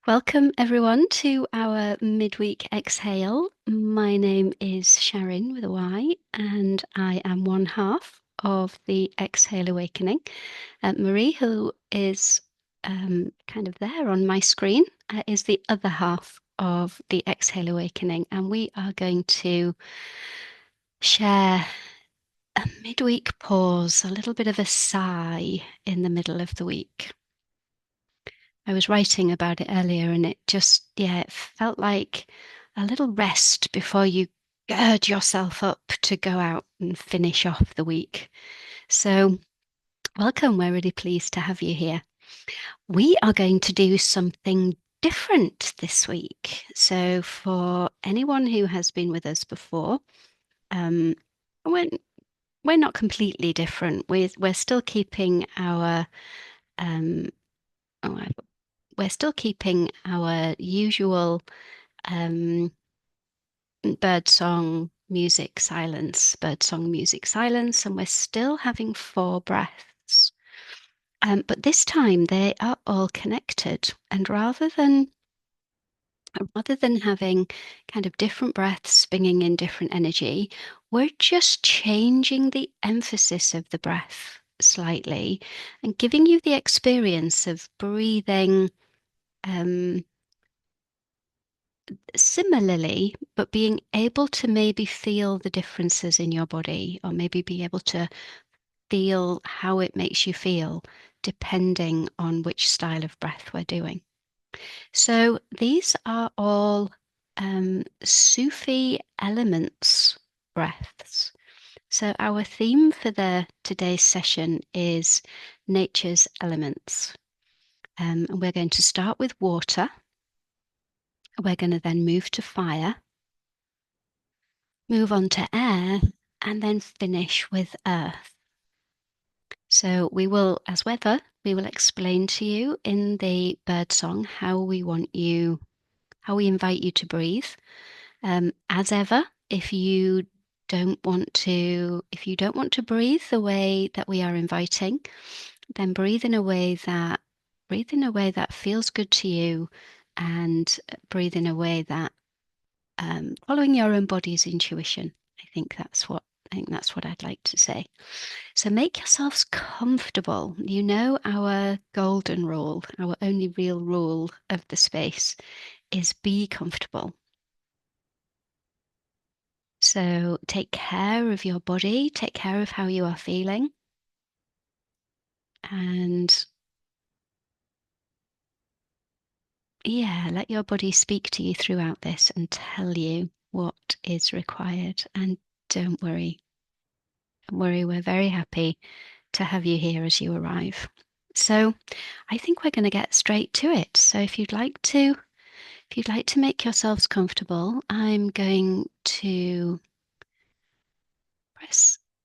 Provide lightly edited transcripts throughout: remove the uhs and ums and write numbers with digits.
Welcome everyone to our midweek exhale. My name is Sharyn with a Y, and I am one half of the Exhale Awakening. Marie, who is kind of there on my screen, is the other half of the Exhale Awakening, and we are going to share a midweek pause, a little bit of a sigh in the middle of the week. I was writing about it earlier and it felt like a little rest before you gird yourself up to go out and finish off the week. So, welcome. We're really pleased to have you here. We are going to do something different this week. So, for anyone who has been with us before, um, we're, we're not completely different. We're still keeping our um, oh, we're still keeping our usual bird song music silence, and we're still having 4 breaths. But this time they are all connected, and rather than having kind of different breaths bringing in different energy, we're just changing the emphasis of the breath slightly and giving you the experience of breathing similarly, but being able to maybe feel the differences in your body, or maybe be able to feel how it makes you feel depending on which style of breath we're doing. So these are all Sufi elements breaths. So our theme for today's session is nature's elements. And we're going to start with water. We're going to then move to fire, move on to air, and then finish with earth. So we will, as weather, we will explain to you in the bird song how we invite you to breathe. As ever, if you don't want to breathe the way that we are inviting, then breathe in a way that feels good to you, and breathe in a way that following your own body's intuition. I think that's what I'd like to say. So make yourselves comfortable. You know our golden rule, our only real rule of the space is be comfortable. So take care of your body, take care of how you are feeling, and yeah, let your body speak to you throughout this and tell you what is required. And don't worry, we're very happy to have you here as you arrive. So I think we're going to get straight to it. So if you'd like to make yourselves comfortable, I'm going to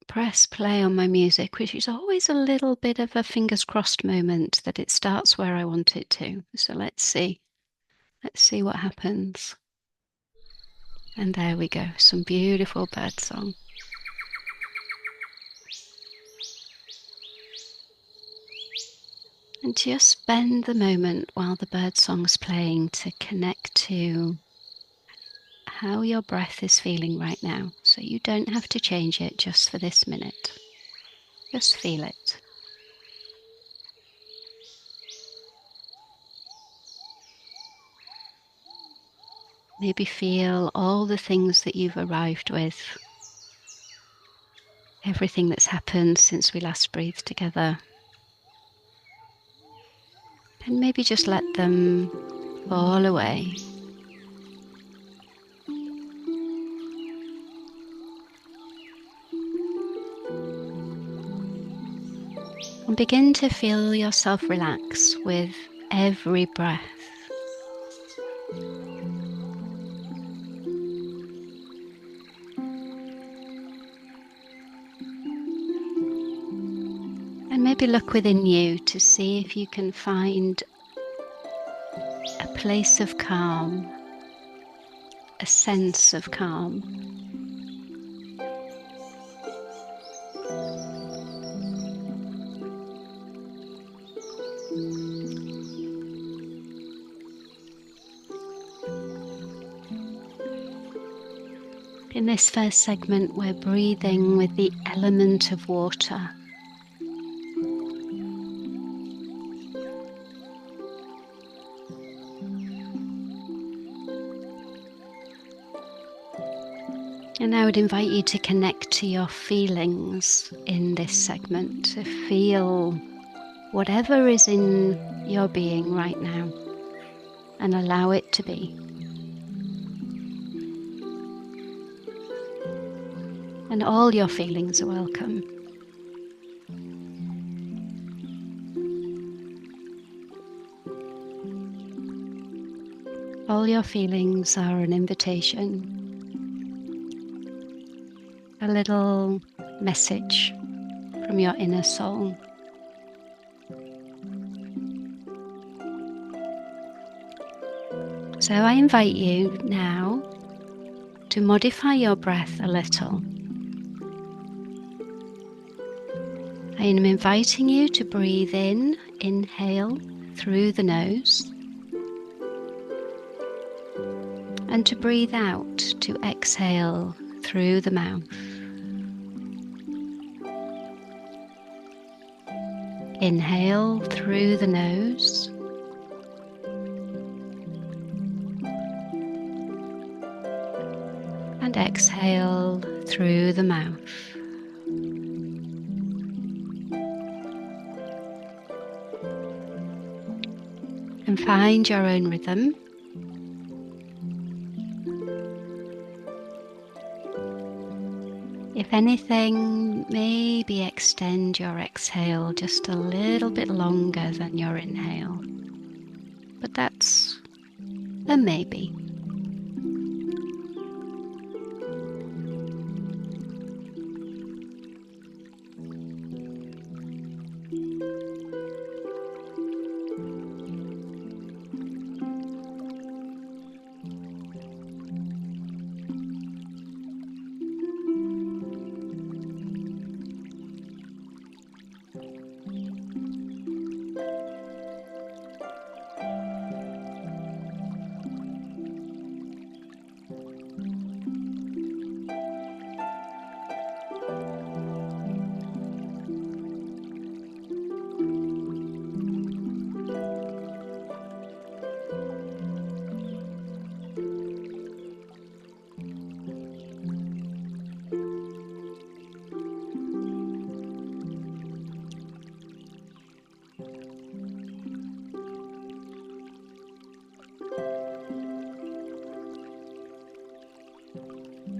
press play on my music, which is always a little bit of a fingers crossed moment that it starts where I want it to. So let's see. Let's see what happens. And there we go. Some beautiful bird song. And just spend the moment while the bird song's playing to connect to how your breath is feeling right now. So you don't have to change it just for this minute. Just feel it. Maybe feel all the things that you've arrived with, everything that's happened since we last breathed together. And maybe just let them fall away. And begin to feel yourself relax with every breath. And maybe look within you to see if you can find a place of calm, a sense of calm. In this first segment, we're breathing with the element of water. And I would invite you to connect to your feelings in this segment, to feel whatever is in your being right now and allow it to be. And all your feelings are welcome. All your feelings are an invitation, a little message from your inner soul. So I invite you now to modify your breath a little. I am inviting you to breathe in, inhale through the nose, and to breathe out, to exhale through the mouth. Inhale through the nose, and exhale through the mouth. And find your own rhythm. If anything, maybe extend your exhale just a little bit longer than your inhale. But that's a maybe.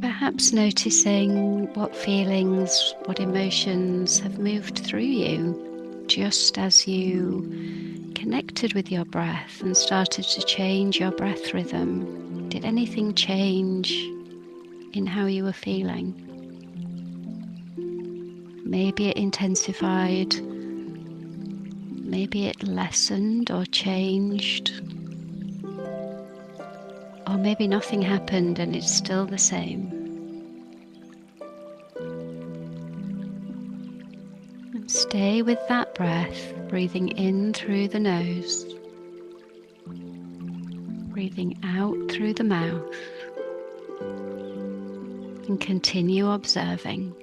Perhaps noticing what feelings, what emotions have moved through you just as you connected with your breath and started to change your breath rhythm. Did anything change in how you were feeling? Maybe it intensified, maybe it lessened or changed, or maybe nothing happened and it's still the same. And stay with that breath, breathing in through the nose, breathing out through the mouth, and continue observing.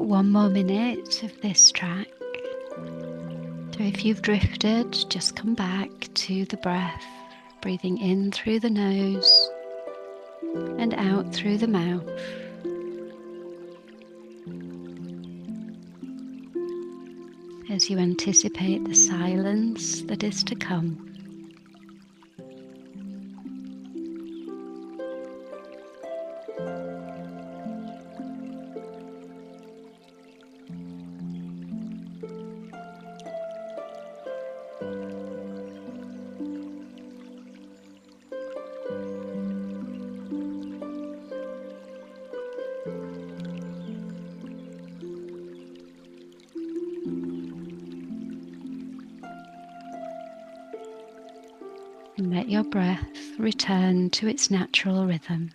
about 1 more minute of this track. So if you've drifted, just come back to the breath, breathing in through the nose and out through the mouth. As you anticipate the silence that is to come. And let your breath return to its natural rhythm.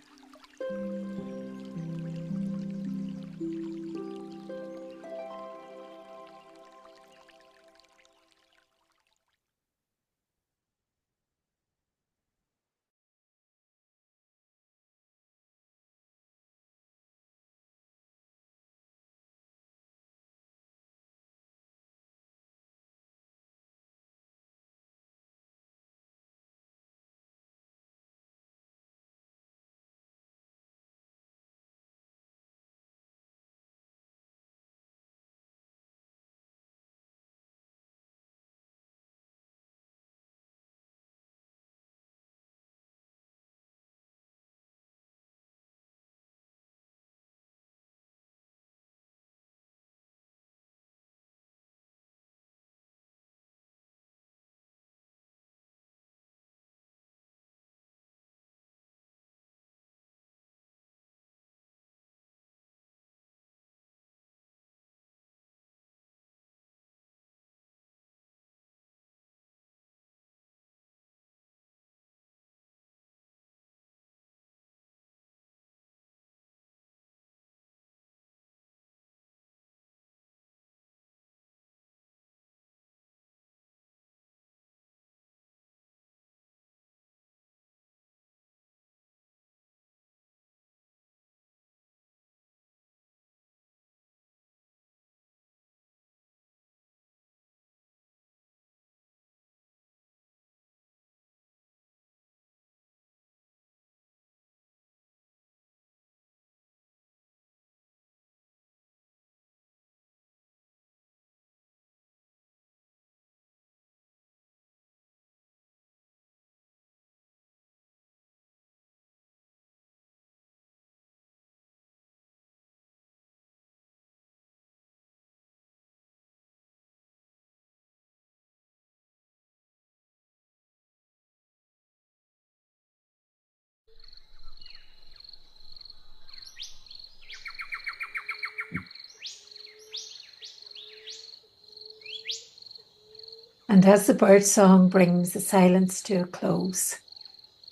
And as the birdsong brings the silence to a close,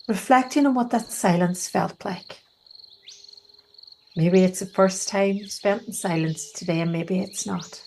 reflecting on what that silence felt like. Maybe it's the first time spent in silence today, and maybe it's not.